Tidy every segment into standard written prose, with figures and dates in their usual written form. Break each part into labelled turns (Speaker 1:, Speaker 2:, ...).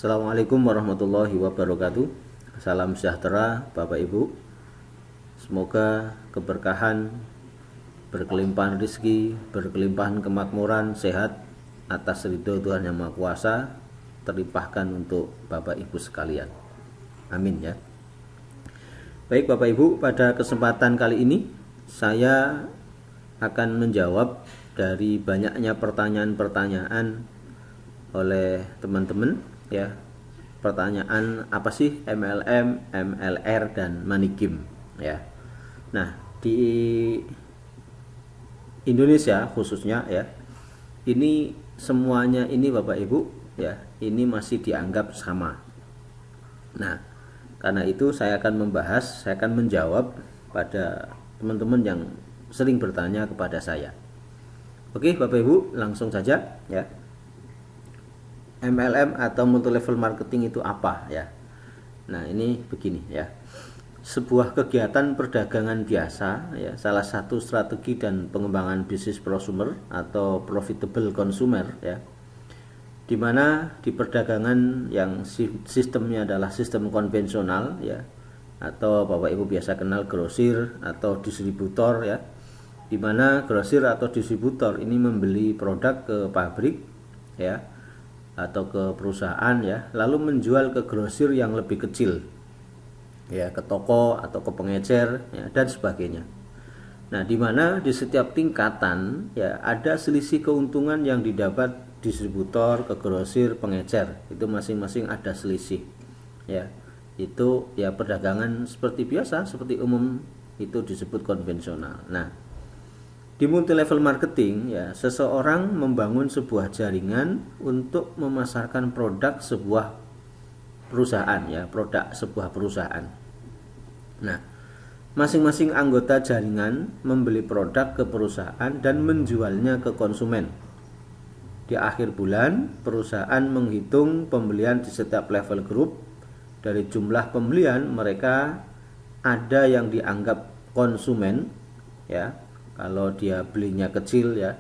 Speaker 1: Assalamualaikum warahmatullahi wabarakatuh. Salam sejahtera Bapak Ibu. Semoga keberkahan, berkelimpahan rezeki, berkelimpahan kemakmuran, sehat atas ridho Tuhan Yang Maha Kuasa terlimpahkan untuk Bapak Ibu sekalian. Amin ya. Baik Bapak Ibu, pada kesempatan kali ini saya akan menjawab dari banyaknya pertanyaan-pertanyaan oleh teman-teman ya. Pertanyaan apa sih MLM, MLR dan money game ya. Nah, di Indonesia khususnya ya, ini semuanya ini Bapak Ibu ya, ini masih dianggap sama. Nah, karena itu saya akan menjawab pada teman-teman yang sering bertanya kepada saya. Oke Bapak Ibu, langsung saja ya. MLM atau multi level marketing itu apa ya? Nah, ini begini ya. Sebuah kegiatan perdagangan biasa ya, salah satu strategi dan pengembangan bisnis prosumer atau profitable consumer ya. Di mana di perdagangan yang sistemnya adalah sistem konvensional ya, atau Bapak Ibu biasa kenal grosir atau distributor ya. Di mana grosir atau distributor ini membeli produk ke pabrik ya, atau ke perusahaan ya, lalu menjual ke grosir yang lebih kecil ya, ke toko atau ke pengecer ya, dan sebagainya. Nah, di mana di setiap tingkatan ya ada selisih keuntungan yang didapat distributor ke grosir, pengecer, itu masing-masing ada selisih ya. Itu ya perdagangan seperti biasa, seperti umum, itu disebut konvensional. Nah, di multi level marketing ya, seseorang membangun sebuah jaringan untuk memasarkan produk sebuah perusahaan ya, produk sebuah perusahaan. Nah, masing-masing anggota jaringan membeli produk ke perusahaan dan menjualnya ke konsumen. Di akhir bulan, perusahaan menghitung pembelian di setiap level grup. Dari jumlah pembelian, mereka ada yang dianggap konsumen ya. Kalau dia belinya kecil ya,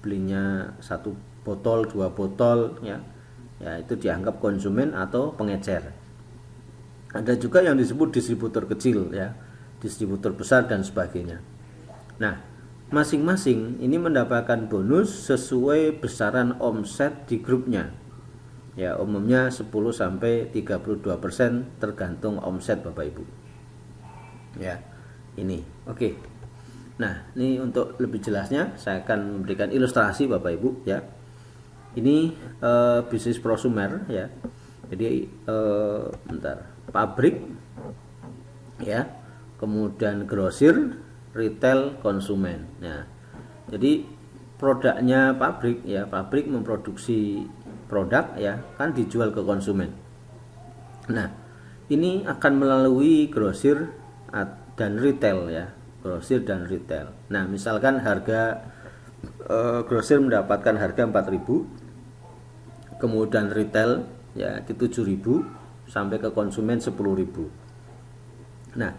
Speaker 1: belinya 1 botol, 2 botol ya, ya itu dianggap konsumen atau pengecer. Ada juga yang disebut distributor kecil ya, distributor besar dan sebagainya. Nah, masing-masing ini mendapatkan bonus sesuai besaran omset di grupnya. Ya, umumnya 10-32% tergantung omset Bapak Ibu. Ya, ini. Oke. Nah, ini untuk lebih jelasnya saya akan memberikan ilustrasi Bapak Ibu ya. Ini bisnis prosumer ya. Jadi pabrik ya, kemudian grosir, retail, konsumen. Nah, jadi produknya pabrik ya, pabrik memproduksi produk ya, kan dijual ke konsumen. Nah, ini akan melalui grosir dan retail ya, grosir dan retail. Nah, misalkan harga grosir mendapatkan harga 4.000, kemudian retail ya di 7.000 sampai ke konsumen 10.000. Nah,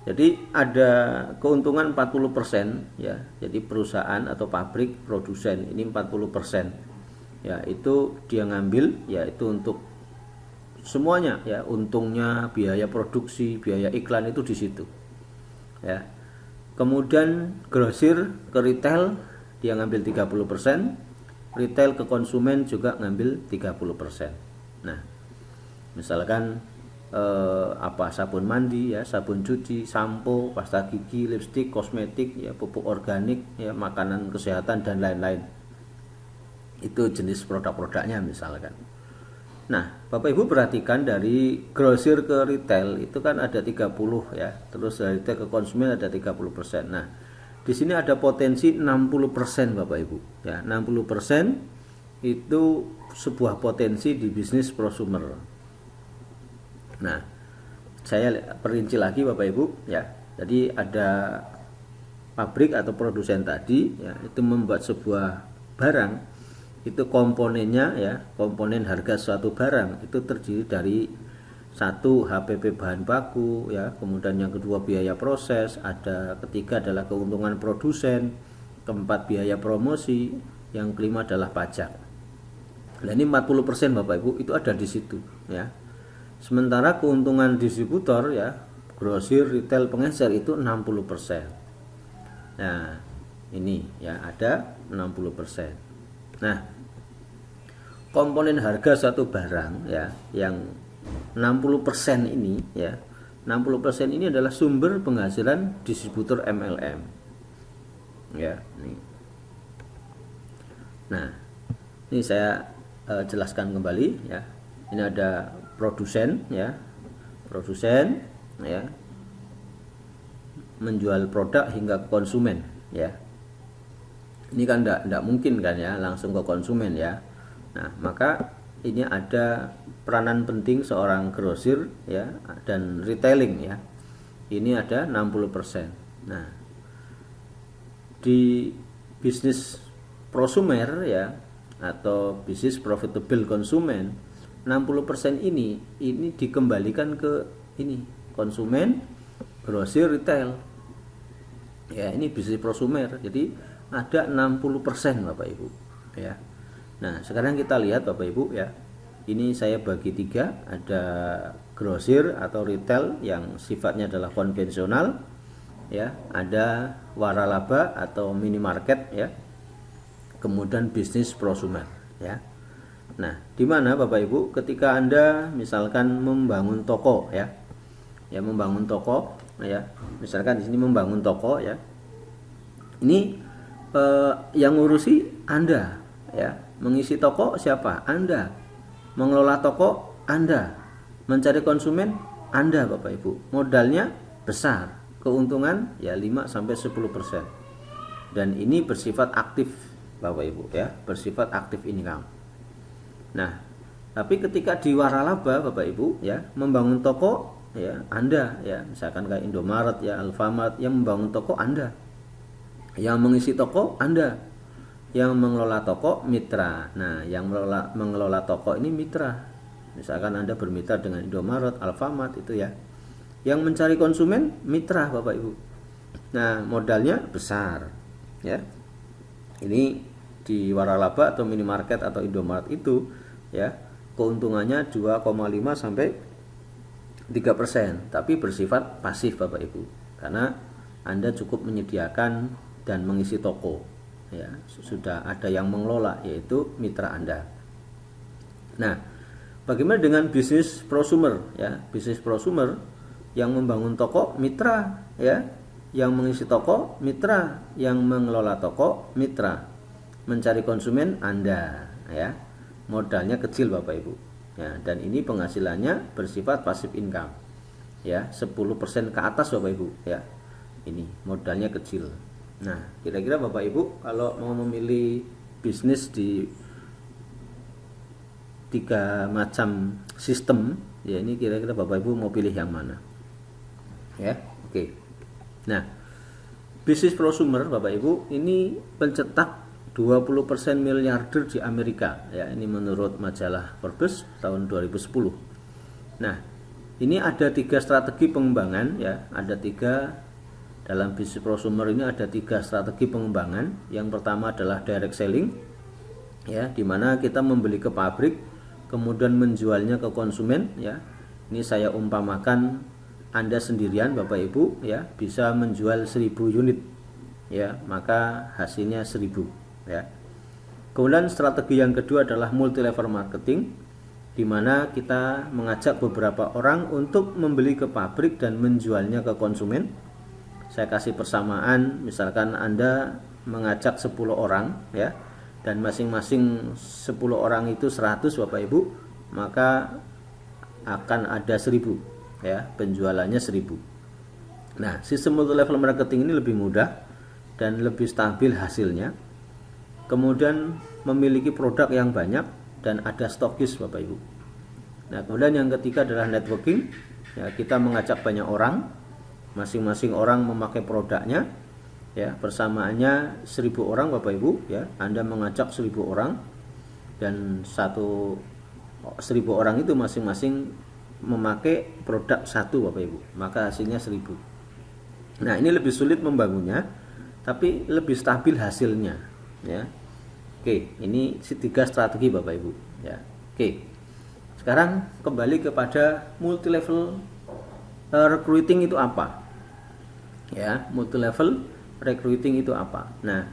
Speaker 1: jadi ada keuntungan 40% ya. Jadi perusahaan atau pabrik produsen ini 40%. Ya, itu dia ngambil ya, itu untuk semuanya ya, untungnya, biaya produksi, biaya iklan itu di situ. Ya. Kemudian grosir ke retail dia ngambil 30%, retail ke konsumen juga ngambil 30%. Nah, misalkan sabun mandi ya, sabun cuci, sampo, pasta gigi, lipstik, kosmetik ya, pupuk organik ya, makanan kesehatan dan lain-lain. Itu jenis produk-produknya misalkan. Nah, Bapak Ibu perhatikan dari grosir ke retail itu kan ada 30 ya. Terus dari retail ke konsumen ada 30%. Nah, di sini ada potensi 60% Bapak Ibu. Ya, 60% itu sebuah potensi di bisnis prosumer. Nah, saya perinci lagi Bapak Ibu ya. Jadi ada pabrik atau produsen tadi ya, itu membuat sebuah barang. Itu komponennya ya, komponen harga suatu barang itu terdiri dari 1 HPP bahan baku ya, kemudian yang kedua biaya proses, ada ketiga adalah keuntungan produsen, keempat biaya promosi, yang kelima adalah pajak. Nah, ini 40% Bapak Ibu itu ada di situ ya. Sementara keuntungan distributor ya, grosir, retail, pengecer itu 60%. Nah, ini ya ada 60%. Nah, komponen harga suatu barang ya yang 60% ini ya, 60% ini adalah sumber penghasilan distributor MLM. Ya, ini. Nah, ini saya jelaskan kembali ya. Ini ada produsen ya. Produsen ya menjual produk hingga ke konsumen ya. Ini kan enggak mungkin kan ya langsung ke konsumen ya. Nah, maka ini ada peranan penting seorang grosir ya dan retailing ya. Ini ada 60%. Nah, di bisnis prosumer ya atau bisnis profitable konsumen, 60% ini dikembalikan ke ini konsumen, grosir, retail. Ya, ini bisnis prosumer. Jadi ada 60% Bapak Ibu ya. Nah, sekarang kita lihat Bapak Ibu ya. Ini saya bagi 3, ada grosir atau retail yang sifatnya adalah konvensional ya, ada waralaba atau minimarket ya. Kemudian bisnis prosumer ya. Nah, di mana Bapak Ibu ketika Anda misalkan membangun toko ya. Ya, membangun toko ya. Misalkan di sini membangun toko ya. Ini yang ngurusi Anda ya. Mengisi toko siapa? Anda. Mengelola toko Anda. Mencari konsumen Anda Bapak Ibu. Modalnya besar, keuntungan ya 5 sampai 10%. Dan ini bersifat aktif Bapak Ibu ya, bersifat aktif income. Nah, tapi ketika di waralaba Bapak Ibu ya, membangun toko ya Anda ya, misalkan kayak Indomaret ya, Alfamart, yang membangun toko Anda. Yang mengisi toko Anda. Yang mengelola toko mitra. Nah, yang mengelola toko ini mitra. Misalkan Anda bermitra dengan Indomaret, Alfamart itu ya. Yang mencari konsumen mitra Bapak Ibu. Nah, modalnya besar ya. Ini di waralaba atau minimarket atau Indomaret itu ya, keuntungannya 2,5 sampai 3%, tapi bersifat pasif Bapak Ibu. Karena Anda cukup menyediakan dan mengisi toko. Ya, sudah ada yang mengelola yaitu mitra Anda. Nah, bagaimana dengan bisnis prosumer ya? Bisnis prosumer yang membangun toko mitra ya, yang mengisi toko mitra, yang mengelola toko mitra, mencari konsumen Anda ya. Modalnya kecil Bapak Ibu. Ya, dan ini penghasilannya bersifat passive income. Ya, 10% ke atas Bapak Ibu ya. Ini modalnya kecil. Nah, kira-kira Bapak Ibu kalau mau memilih bisnis di 3 macam sistem, ya ini kira-kira Bapak Ibu mau pilih yang mana? Ya, oke. Nah, bisnis prosumer Bapak Ibu ini pencetak 20% miliarder di Amerika ya, ini menurut majalah Forbes tahun 2010. Nah, ini ada 3 strategi pengembangan ya, ada 3 dalam bisnis prosumer ini ada 3 strategi pengembangan. Yang pertama adalah direct selling ya, dimana kita membeli ke pabrik kemudian menjualnya ke konsumen ya. Ini saya umpamakan Anda sendirian Bapak Ibu ya bisa menjual 1000 unit ya, maka hasilnya 1000 ya. Kemudian strategi yang kedua adalah multi level marketing, dimana kita mengajak beberapa orang untuk membeli ke pabrik dan menjualnya ke konsumen. Saya kasih persamaan, misalkan Anda mengajak 10 orang ya, dan masing-masing 10 orang itu 100 Bapak Ibu, maka akan ada 1000 ya, penjualannya 1000. Nah, sistem multi level marketing ini lebih mudah dan lebih stabil hasilnya. Kemudian memiliki produk yang banyak dan ada stokis Bapak Ibu. Nah, kemudian yang ketiga adalah networking ya, kita mengajak banyak orang, masing-masing orang memakai produknya ya, persamaannya 1000 orang Bapak Ibu ya. Anda mengajak 1000 orang dan 1000 orang itu masing-masing memakai produk satu Bapak Ibu, maka hasilnya 1000. Nah, ini lebih sulit membangunnya tapi lebih stabil hasilnya ya. Oke, ini tiga strategi Bapak Ibu ya. Oke. Sekarang kembali kepada multi level recruiting itu apa? Ya, multi level recruiting itu apa? Nah,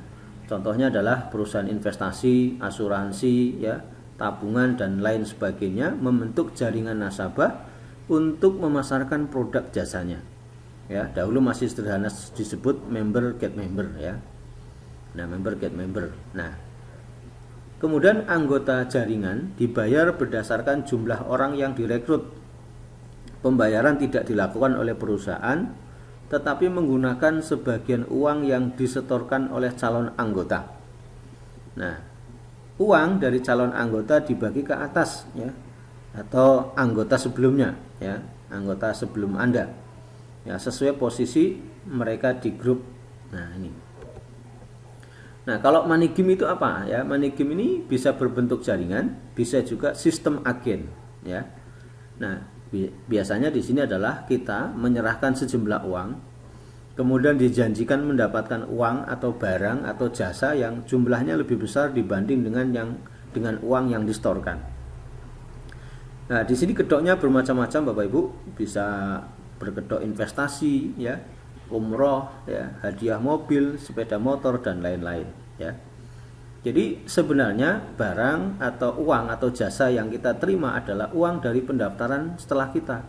Speaker 1: contohnya adalah perusahaan investasi, asuransi ya, tabungan dan lain sebagainya membentuk jaringan nasabah untuk memasarkan produk jasanya. Ya, dahulu masih sederhana disebut member get member ya. Nah, member get member. Nah, kemudian anggota jaringan dibayar berdasarkan jumlah orang yang direkrut. Pembayaran tidak dilakukan oleh perusahaan, tetapi menggunakan sebagian uang yang disetorkan oleh calon anggota. Nah, uang dari calon anggota dibagi ke atas ya, atau anggota sebelumnya ya, anggota sebelum Anda ya, sesuai posisi mereka di grup. Nah, ini. Nah, kalau money game itu apa ya? Money game ini bisa berbentuk jaringan, bisa juga sistem agen ya. Nah, biasanya di sini adalah kita menyerahkan sejumlah uang, kemudian dijanjikan mendapatkan uang atau barang atau jasa yang jumlahnya lebih besar dibanding dengan uang yang disetorkan. Nah, di sini kedoknya bermacam-macam Bapak Ibu, bisa berkedok investasi ya, umroh ya, hadiah mobil, sepeda motor dan lain-lain ya. Jadi sebenarnya barang atau uang atau jasa yang kita terima adalah uang dari pendaftaran setelah kita.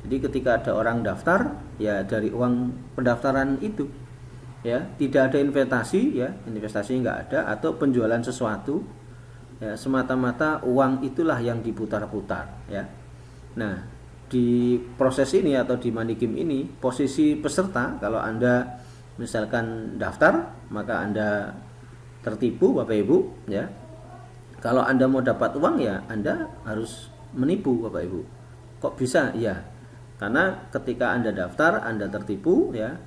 Speaker 1: Jadi ketika ada orang daftar ya, dari uang pendaftaran itu ya, tidak ada investasi ya, investasinya nggak ada, atau penjualan sesuatu ya, semata-mata uang itulah yang diputar-putar ya. Nah, di proses ini atau di money game ini, posisi peserta, kalau Anda misalkan daftar, maka Anda tertipu Bapak Ibu ya. Kalau Anda mau dapat uang ya, Anda harus menipu Bapak Ibu. Kok bisa? Ya, karena ketika Anda daftar, Anda tertipu ya.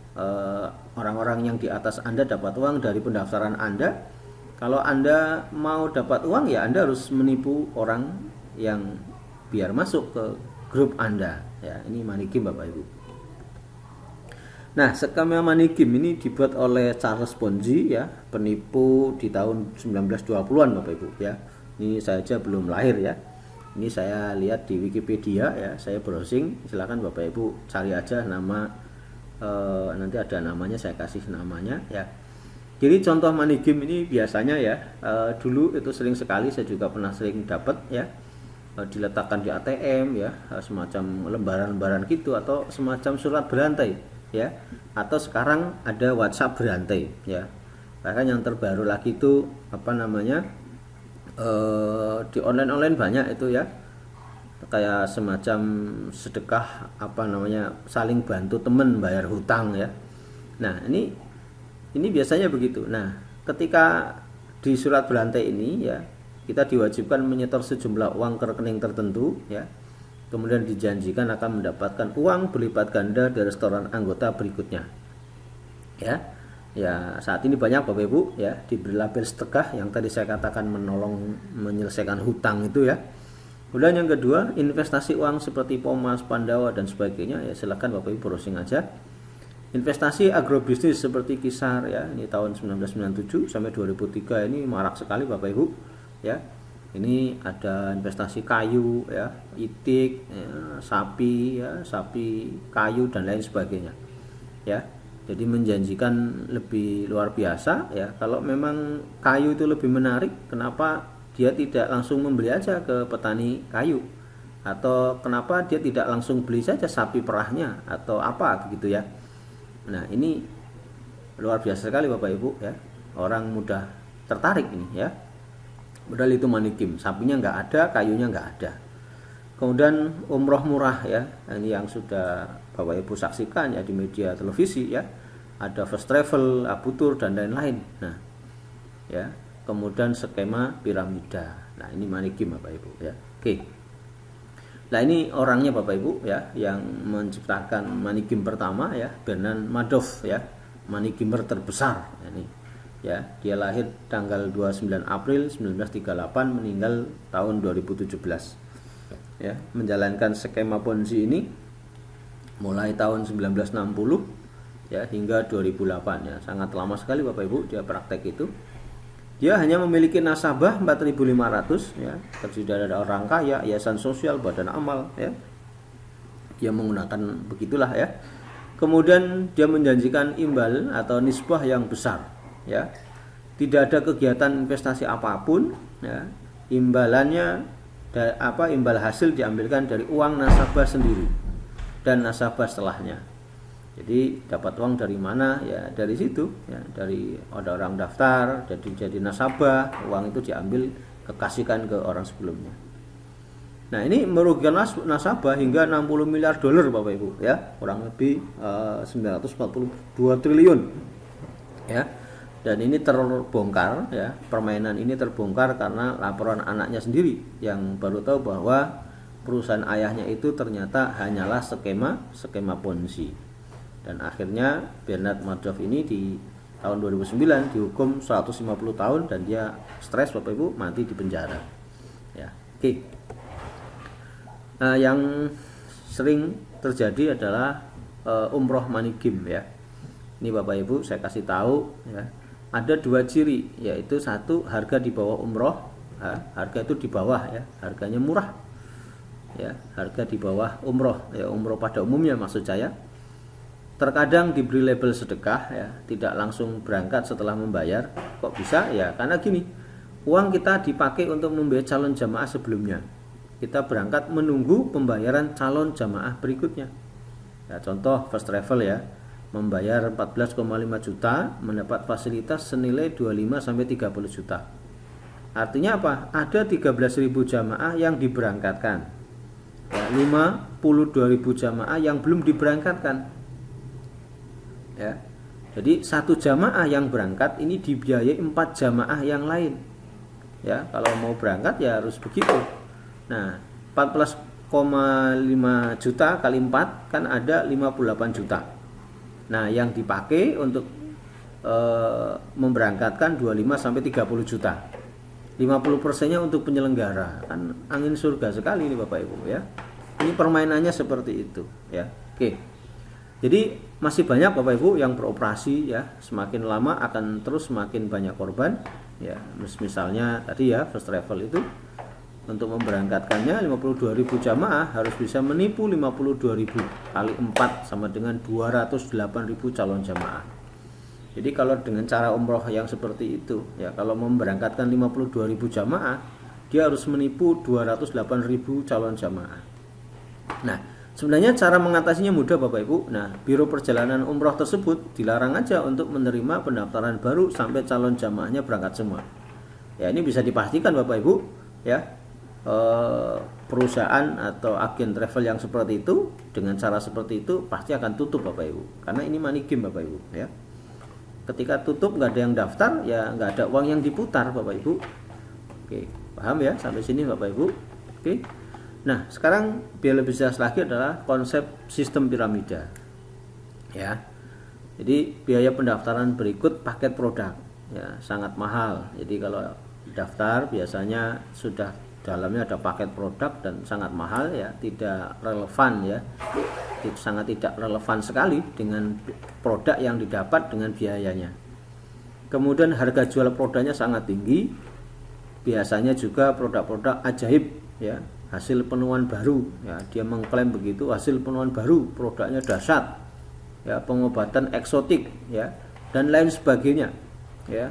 Speaker 1: Orang-orang yang di atas Anda dapat uang dari pendaftaran Anda. Kalau Anda mau dapat uang ya, Anda harus menipu orang yang biar masuk ke grup Anda ya. Ini money game Bapak Ibu. Nah, skema money game ini dibuat oleh Charles Ponzi ya, penipu di tahun 1920-an Bapak Ibu ya. Ini saya aja belum lahir ya. Ini saya lihat di Wikipedia ya, saya browsing, silakan Bapak Ibu cari aja nama, nanti ada namanya, saya kasih namanya ya. Jadi contoh money game ini biasanya ya, dulu itu sering sekali, saya juga pernah sering dapat ya, diletakkan di ATM ya, semacam lembaran-lembaran gitu, atau semacam surat berantai ya, atau sekarang ada WhatsApp berantai ya. Bahkan yang terbaru lagi itu apa namanya, di online banyak itu ya, kayak semacam sedekah apa namanya, saling bantu teman bayar hutang ya. Nah, ini biasanya begitu. Nah, ketika di surat berantai ini ya, kita diwajibkan menyetor sejumlah uang ke rekening tertentu ya, kemudian dijanjikan akan mendapatkan uang berlipat ganda dari setoran anggota berikutnya ya. Ya, saat ini banyak Bapak Ibu ya diberi label sedekah yang tadi saya katakan menolong menyelesaikan hutang itu ya. Kemudian yang kedua, investasi uang seperti Pomas, Pandawa dan sebagainya ya, silakan Bapak Ibu browsing aja. Investasi agrobisnis seperti Kisar ya, ini tahun 1997 sampai 2003 ini marak sekali Bapak Ibu ya. Ini ada investasi kayu ya, itik ya, sapi kayu dan lain sebagainya ya. Jadi menjanjikan lebih luar biasa ya. Kalau memang kayu itu lebih menarik, kenapa dia tidak langsung membeli aja ke petani kayu, atau kenapa dia tidak langsung beli saja sapi perahnya atau apa begitu ya. Nah, ini luar biasa sekali Bapak Ibu ya, orang mudah tertarik ini ya. Padahal itu money game, sapinya nggak ada, kayunya nggak ada. Kemudian umroh murah ya, ini yang sudah Bapak Ibu saksikan ya di media televisi ya, ada first travel, Abutur dan lain-lain. Nah ya, kemudian skema piramida. Nah, ini money game Bapak Ibu ya. Oke. Nah, ini orangnya Bapak Ibu ya, yang menciptakan money game pertama ya, Bernard Madoff ya, money gamer terbesar ini ya. Dia lahir tanggal 29 April 1938, meninggal tahun 2017 ya. Menjalankan skema Ponzi ini mulai tahun 1960 ya hingga 2008 ya. Sangat lama sekali Bapak Ibu dia praktek itu. Dia hanya memiliki nasabah 4.500 ya, terdiri dari orang kaya, yayasan sosial, badan amal ya. Dia menggunakan begitulah ya. Kemudian dia menjanjikan imbal atau nisbah yang besar ya. Tidak ada kegiatan investasi apapun ya. Imbalannya imbal hasil diambilkan dari uang nasabah sendiri dan nasabah setelahnya. Jadi dapat uang dari mana ya, dari situ ya, dari ada orang daftar jadi nasabah, uang itu diambil kekasihkan ke orang sebelumnya. Nah, ini merugikan nasabah hingga 60 miliar dolar Bapak Ibu ya, kurang lebih 942 triliun ya. Dan ini terbongkar ya, permainan ini terbongkar karena laporan anaknya sendiri yang baru tahu bahwa perusahaan ayahnya itu ternyata hanyalah skema Ponzi. Dan akhirnya Bernard Madoff ini di tahun 2009 dihukum 150 tahun dan dia stres Bapak Ibu, mati di penjara. Ya, oke. Nah, yang sering terjadi adalah umroh money game ya. Ini Bapak Ibu saya kasih tahu ya. Ada dua ciri, yaitu satu, harga di bawah umroh. Harga itu di bawah ya, harganya murah. Ya, harga di bawah umroh ya, umroh pada umumnya maksud saya. Terkadang diberi label sedekah ya, tidak langsung berangkat setelah membayar. Kok bisa? Ya karena gini, uang kita dipakai untuk membayar calon jamaah sebelumnya. Kita berangkat menunggu pembayaran calon jamaah berikutnya. Ya, contoh first travel ya, membayar 14,5 juta, mendapat fasilitas senilai 25 sampai 30 juta. Artinya apa? Ada 13.000 jamaah yang diberangkatkan. Ya, 52.000 jamaah yang belum diberangkatkan. Ya. Jadi satu jamaah yang berangkat ini dibiayai 4 jamaah yang lain. Ya, kalau mau berangkat ya harus begitu. Nah, 14,5 juta kali 4 kan ada 58 juta. Nah, yang dipakai untuk memberangkatkan 25 sampai 30 juta. 50%-nya untuk penyelenggara. Kan angin surga sekali ini Bapak Ibu ya. Ini permainannya seperti itu ya. Oke. Jadi masih banyak Bapak Ibu yang beroperasi ya, semakin lama akan terus semakin banyak korban ya. Misalnya tadi ya first travel itu untuk memberangkatkannya 52.000 jamaah harus bisa menipu 52.000 kali 4 sama dengan 208.000 calon jamaah. Jadi kalau dengan cara umroh yang seperti itu ya, kalau memberangkatkan 52.000 jamaah, dia harus menipu 208.000 calon jamaah. Nah, sebenarnya cara mengatasinya mudah Bapak Ibu. Nah, Biro Perjalanan Umroh tersebut dilarang aja untuk menerima pendaftaran baru sampai calon jamaahnya berangkat semua. Ya, ini bisa dipastikan Bapak Ibu ya. Perusahaan atau agen travel yang seperti itu dengan cara seperti itu pasti akan tutup Bapak Ibu. Karena ini money game Bapak Ibu ya. Ketika tutup nggak ada yang daftar ya, nggak ada uang yang diputar Bapak Ibu. Oke, paham ya sampai sini Bapak Ibu? Oke. Nah, sekarang biar lebih jelas lagi adalah konsep sistem piramida. Ya. Jadi biaya pendaftaran berikut paket produk ya, sangat mahal. Jadi kalau daftar biasanya sudah dalamnya ada paket produk dan sangat mahal ya, tidak relevan ya. Sangat tidak relevan sekali dengan produk yang didapat dengan biayanya. Kemudian harga jual produknya sangat tinggi. Biasanya juga produk-produk ajaib ya, hasil penemuan baru ya, dia mengklaim begitu, hasil penemuan baru, produknya dahsyat ya, pengobatan eksotik ya, dan lain sebagainya ya.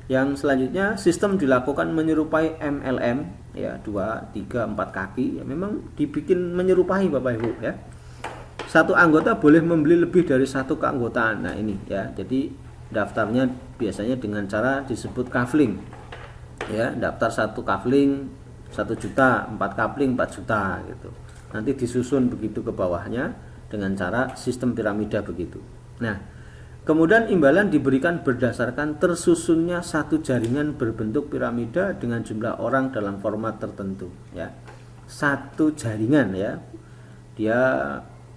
Speaker 1: Yang selanjutnya sistem dilakukan menyerupai MLM ya, 2, 3, 4 kaki ya, memang dibikin menyerupai Bapak Ibu ya. Satu anggota boleh membeli lebih dari satu keanggotaan. Nah ini ya, jadi daftarnya biasanya dengan cara disebut kafling ya, daftar satu kafling 1 juta, 4 kafling 4 juta gitu. Nanti disusun begitu ke bawahnya dengan cara sistem piramida begitu. Nah, kemudian imbalan diberikan berdasarkan tersusunnya satu jaringan berbentuk piramida dengan jumlah orang dalam format tertentu ya. Satu jaringan ya. Dia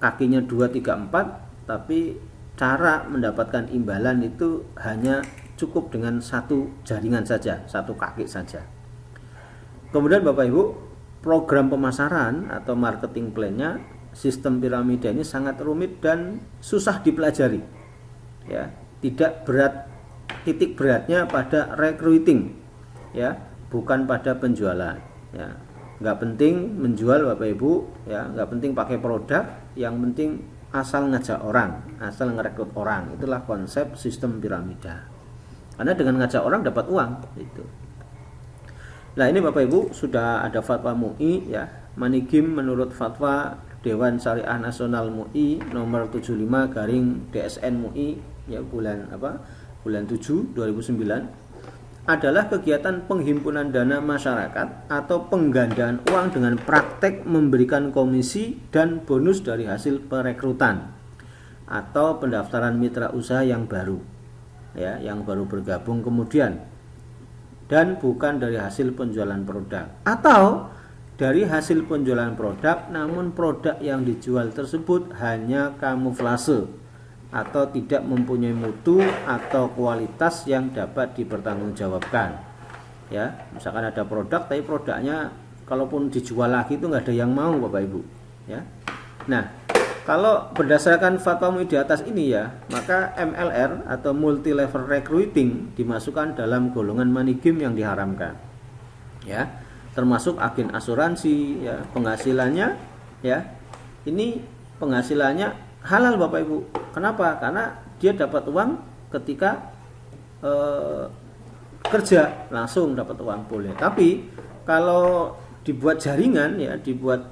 Speaker 1: kakinya 2, 3, 4, tapi cara mendapatkan imbalan itu hanya cukup dengan satu jaringan saja, satu kaki saja. Kemudian Bapak Ibu, program pemasaran atau marketing plan-nya sistem piramida ini sangat rumit dan susah dipelajari. Ya, tidak berat titik beratnya pada recruiting, ya, bukan pada penjualan, ya. Nggak penting menjual Bapak Ibu, ya, nggak penting pakai produk, yang penting asal ngajak orang, asal ngerekrut orang. Itulah konsep sistem piramida. Karena dengan ngajak orang dapat uang, itu. Nah, ini Bapak Ibu sudah ada fatwa MUI, ya. Manigim menurut fatwa Dewan Syariah Nasional MUI nomor 75/DSN MUI, ya, bulan 7 2009, adalah kegiatan penghimpunan dana masyarakat atau penggandaan uang dengan praktek memberikan komisi dan bonus dari hasil perekrutan atau pendaftaran mitra usaha yang baru, ya, yang baru bergabung kemudian, dan bukan dari hasil penjualan produk, atau dari hasil penjualan produk namun produk yang dijual tersebut hanya kamuflase atau tidak mempunyai mutu atau kualitas yang dapat dipertanggungjawabkan, ya. Misalkan ada produk tapi produknya kalaupun dijual lagi itu nggak ada yang mau Bapak Ibu, ya. Nah, kalau berdasarkan fatwa MUI di atas ini, ya, maka MLR atau multi level recruiting dimasukkan dalam golongan manigim yang diharamkan, ya, termasuk agen asuransi, ya. Penghasilannya, ya, ini penghasilannya halal Bapak Ibu. Kenapa? Karena dia dapat uang ketika kerja, langsung dapat uang, boleh. Tapi kalau dibuat jaringan, ya, dibuat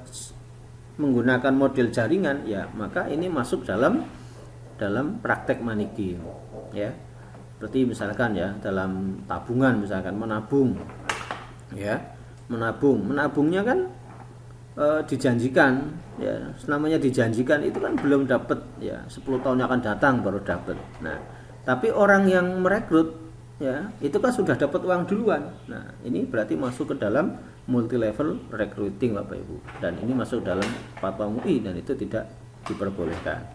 Speaker 1: menggunakan model jaringan, ya, maka ini masuk dalam praktek manigim, ya. Seperti misalkan, ya, dalam tabungan, misalkan menabung, ya, menabungnya kan dijanjikan, ya, namanya dijanjikan itu kan belum dapat, ya, 10 tahun akan datang baru dapat. Nah, tapi orang yang merekrut, ya, itu kan sudah dapat uang duluan. Nah, ini berarti masuk ke dalam multi level recruiting Bapak Ibu, dan ini masuk dalam fatwa MUI dan itu tidak diperbolehkan.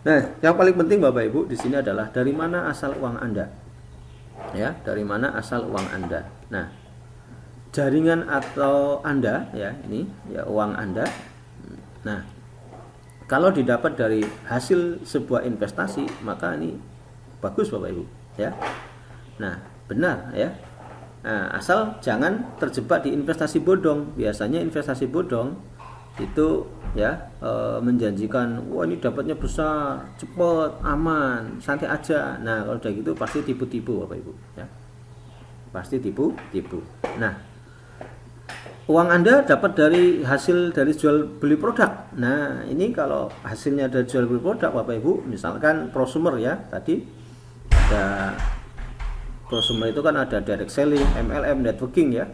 Speaker 1: Nah, yang paling penting Bapak Ibu di sini adalah dari mana asal uang Anda, ya, dari mana asal uang Anda. Nah, jaringan atau Anda, ya, ini, ya, uang Anda. Nah, kalau didapat dari hasil sebuah investasi, maka ini bagus Bapak Ibu, ya. Nah, benar, ya. Nah, asal jangan terjebak di investasi bodong. Biasanya investasi bodong itu, ya, menjanjikan, wah, ini dapatnya besar, cepat, aman, santai aja. Nah, kalau udah gitu pasti tipu-tipu Bapak Ibu, ya. Pasti tipu-tipu. Nah, uang Anda dapat dari hasil dari jual beli produk. Nah, ini kalau hasilnya dari jual beli produk Bapak Ibu, misalkan prosumer, ya, tadi ada prosumer itu kan ada direct selling, MLM, networking, ya.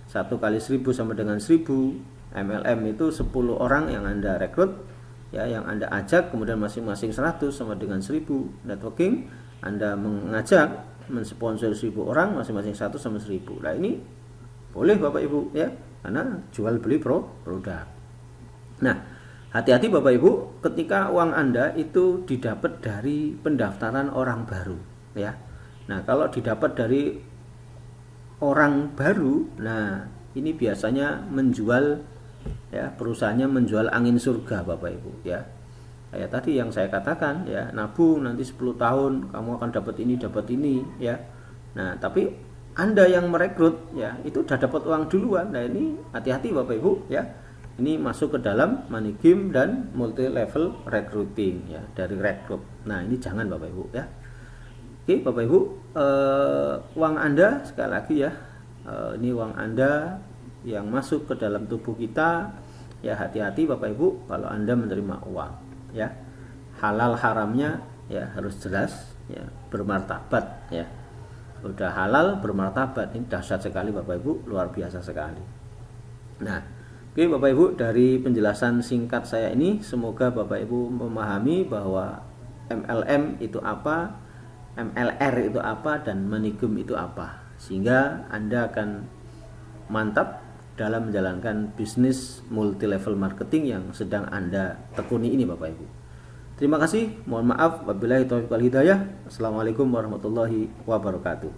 Speaker 1: 1 kali 1000 sama dengan 1000. MLM itu 10 orang yang Anda rekrut, ya, yang Anda ajak, kemudian masing-masing 100 sama dengan 1000. Networking, Anda mengajak, mensponsor 1000 orang, masing-masing 1 sama 1000. Nah, ini boleh Bapak Ibu, ya, karena jual beli produk. Nah, hati-hati Bapak Ibu ketika uang Anda itu didapat dari pendaftaran orang baru, ya. Nah, kalau didapat dari orang baru, nah, ini biasanya menjual, ya, perusahaannya menjual angin surga Bapak Ibu, ya. Kayak tadi yang saya katakan, ya, nabung nanti 10 tahun kamu akan dapat ini, ya. Nah, tapi Anda yang merekrut, ya, itu udah dapat uang duluan. Nah, ini hati-hati Bapak Ibu, ya. Ini masuk ke dalam manigim dan multi level recruiting, ya, dari rekrut. Nah, ini jangan Bapak Ibu, ya. Oke Bapak Ibu, uang Anda sekali lagi, ya, ini uang Anda yang masuk ke dalam tubuh kita, ya, hati-hati Bapak Ibu kalau Anda menerima uang, ya. Halal haramnya, ya, harus jelas, ya, bermartabat, ya. Udah halal bermartabat, ini dahsyat sekali Bapak Ibu, luar biasa sekali. Nah, oke Bapak Ibu, dari penjelasan singkat saya ini semoga Bapak Ibu memahami bahwa MLM itu apa, MLR itu apa, dan manigum itu apa, sehingga Anda akan mantap dalam menjalankan bisnis multi level marketing yang sedang Anda tekuni ini Bapak Ibu. Terima kasih, mohon maaf, wabillahi taufiq wal hidayah. Assalamualaikum warahmatullahi wabarakatuh.